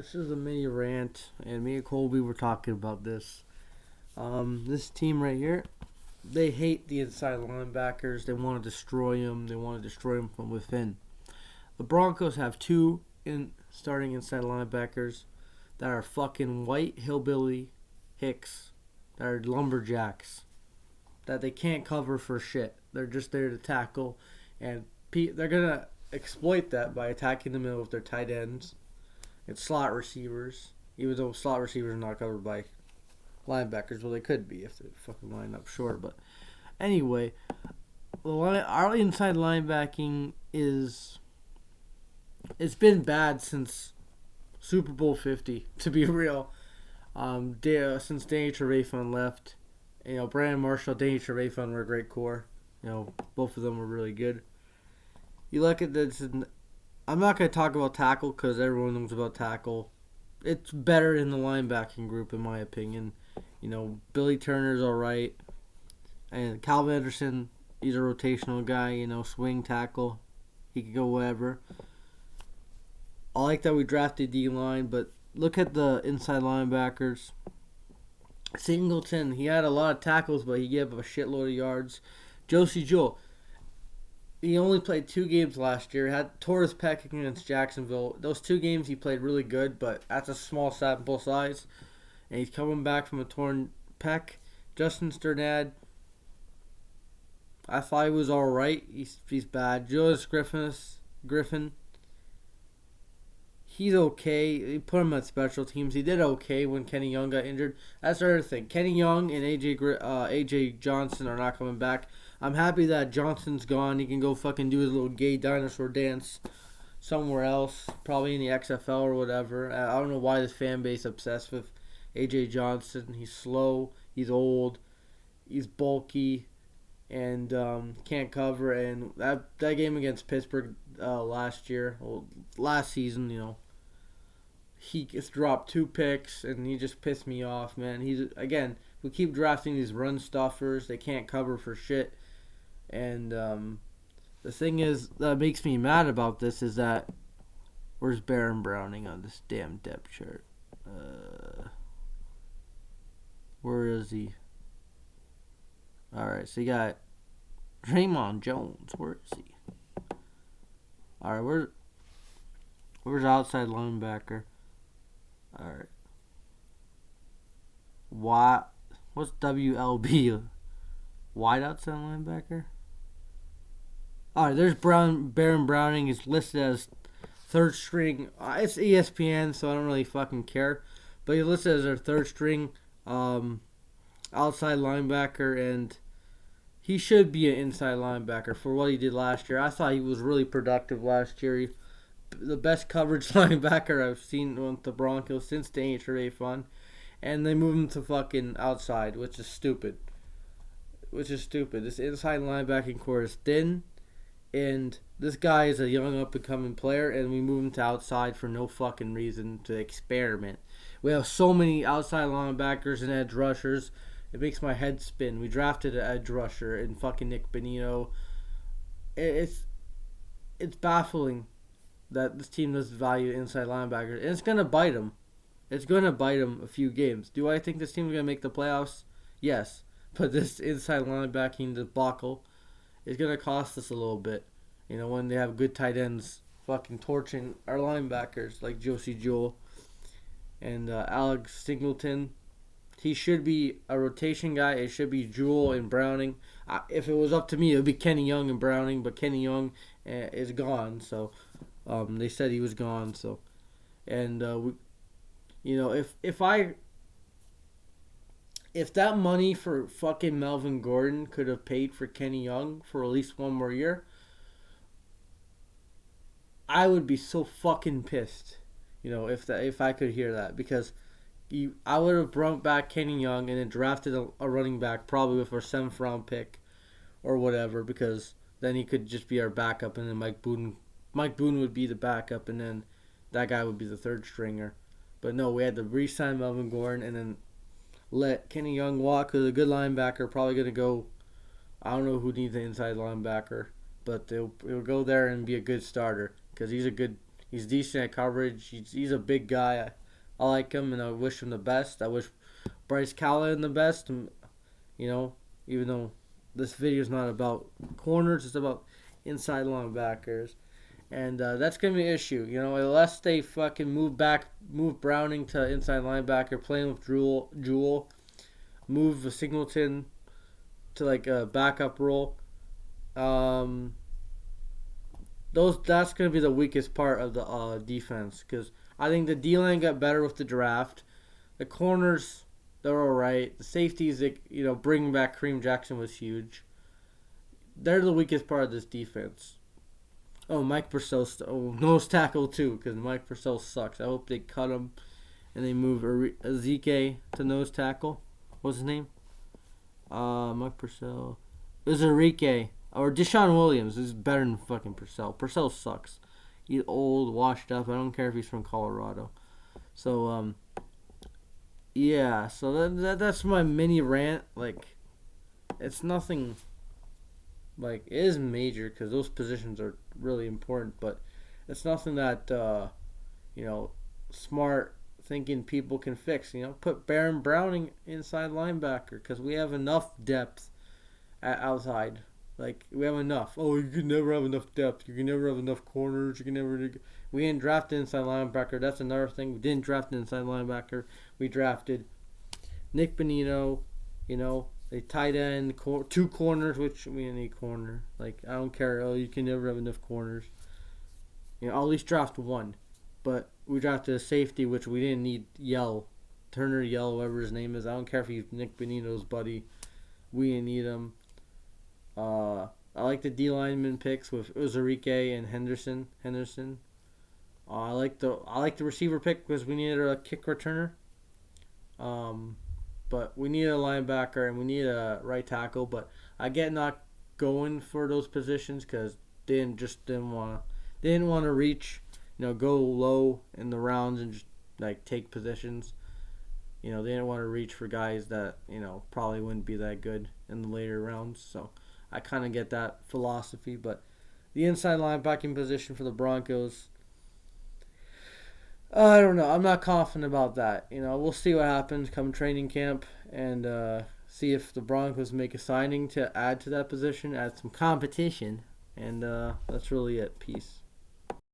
This is a mini rant, and me and Colby were talking about this. This team right here, they hate the inside linebackers. They want to destroy them. They want to destroy them from within. The Broncos have two starting inside linebackers that are fucking white hillbilly hicks, that are lumberjacks, that they can't cover for shit. They're just there to tackle, and they're gonna exploit that by attacking the middle with their tight ends. It's slot receivers, even though slot receivers are not covered by linebackers. Well, they could be if they fucking line up short. But anyway, our inside linebacking is it's been bad since Super Bowl 50. To be real, since Danny Trevathan left, Brandon Marshall, Danny Trevathan were a great core. Both of them were really good. You look at this. I'm not going to talk about tackle because everyone knows about tackle. It's better in the linebacking group, in my opinion. Billy Turner's all right. And Calvin Anderson, he's a rotational guy, swing tackle. He could go wherever. I like that we drafted D-line, but look at the inside linebackers. Singleton, he had a lot of tackles, but he gave up a shitload of yards. Jewell, he only played 2 games last year. Tore his pec against Jacksonville. Those 2 games he played really good, but that's a small sample size. And he's coming back from a torn pec. Justin Sternad, I thought he was all right. He's bad. Julius Griffin, he's okay. He put him at special teams. He did okay when Kenny Young got injured. That's the other thing. Kenny Young and AJ Johnson are not coming back. I'm happy that Johnson's gone. He can go fucking do his little gay dinosaur dance somewhere else, probably in the XFL or whatever. I don't know why this fan base is obsessed with AJ Johnson. He's slow. He's old. He's bulky. And can't cover. And that game against Pittsburgh last season, he gets dropped 2 picks, and he just pissed me off, man. We keep drafting these run stuffers. They can't cover for shit. And the thing is that makes me mad about this is that where's Baron Browning on this damn depth chart? Where is he? Alright, so you got Draymond Jones. Where is he? Alright, where's outside linebacker? Alright. What's WLB? Wide outside linebacker? Alright, there's Baron Browning. He's listed as 3rd string. It's ESPN, so I don't really fucking care. But he's listed as our 3rd string outside linebacker, and he should be an inside linebacker for what he did last year. I thought he was really productive last year. The best coverage linebacker I've seen with the Broncos since Danny Trevathan. And they moved him to fucking outside, which is stupid. This inside linebacking core is thin, and this guy is a young up-and-coming player, and we move him to outside for no fucking reason to experiment. We have so many outside linebackers and edge rushers. It makes my head spin. We drafted an edge rusher in fucking Nick Bonito. It's baffling that this team doesn't value inside linebackers, and it's going to bite them. It's going to bite them a few games. Do I think this team is going to make the playoffs? Yes. But this inside linebacking debacle is going to cost us a little bit. When they have good tight ends fucking torching our linebackers like Jewell and Alex Singleton. He should be a rotation guy. It should be Jewell and Browning. If it was up to me, it would be Kenny Young and Browning. But Kenny Young is gone. So they said he was gone. So, and if that money for fucking Melvin Gordon could have paid for Kenny Young for at least one more year, I would be so fucking pissed. If I could hear that, because I would have brought back Kenny Young and then drafted a running back probably with our 7th round pick or whatever, because then he could just be our backup, and then Mike Boone would be the backup, and then that guy would be the 3rd stringer. But no, we had to re-sign Melvin Gordon and then let Kenny Young walk, who's a good linebacker, probably going to go. I don't know who needs an inside linebacker, but he'll go there and be a good starter because he's a good He's decent at coverage. He's a big guy. I like him, and I wish him the best. I wish Bryce Callahan the best. You know, even though this video is not about corners, it's about inside linebackers. And that's going to be an issue. You know, unless they fucking move Browning to inside linebacker, playing with Jewell, move Singleton to like a backup role. That's going to be the weakest part of the defense, because I think the D-line got better with the draft. The corners, they're all right. The safeties, bringing back Kareem Jackson was huge. They're the weakest part of this defense. Oh, Mike Purcell, nose tackle too, because Mike Purcell sucks. I hope they cut him and they move Ezike to nose tackle. What's his name? Mike Purcell. It was Enrique. Or Deshaun Williams is better than fucking Purcell. Purcell sucks. He's old, washed up. I don't care if he's from Colorado. So, yeah. So that's my mini rant. Like, it's nothing. Like, it is major because those positions are really important, but it's nothing that smart thinking people can fix. Put Baron Browning inside linebacker because we have enough depth at outside. Like, we have enough. Oh, you can never have enough depth. You can never have enough corners. You can never. We didn't draft an inside linebacker. That's another thing. We didn't draft an inside linebacker. We drafted Nick Bonito. They tight end, two corners, which we didn't need corner. Like, I don't care. Oh, you can never have enough corners. I'll at least draft one. But we drafted a safety, which we didn't need Turner Yell, whatever his name is. I don't care if he's Nick Bonito's buddy. We didn't need him. I like the D lineman picks with Uzarike and Henderson. I like the receiver pick because we needed a kick returner. But we need a linebacker and we need a right tackle. But I get not going for those positions because they didn't want to reach, go low in the rounds and just like take positions. They didn't want to reach for guys that probably wouldn't be that good in the later rounds. So I kind of get that philosophy. But the inside linebacking position for the Broncos, I don't know. I'm not confident about that. We'll see what happens come training camp and see if the Broncos make a signing to add to that position, add some competition. And that's really it. Peace.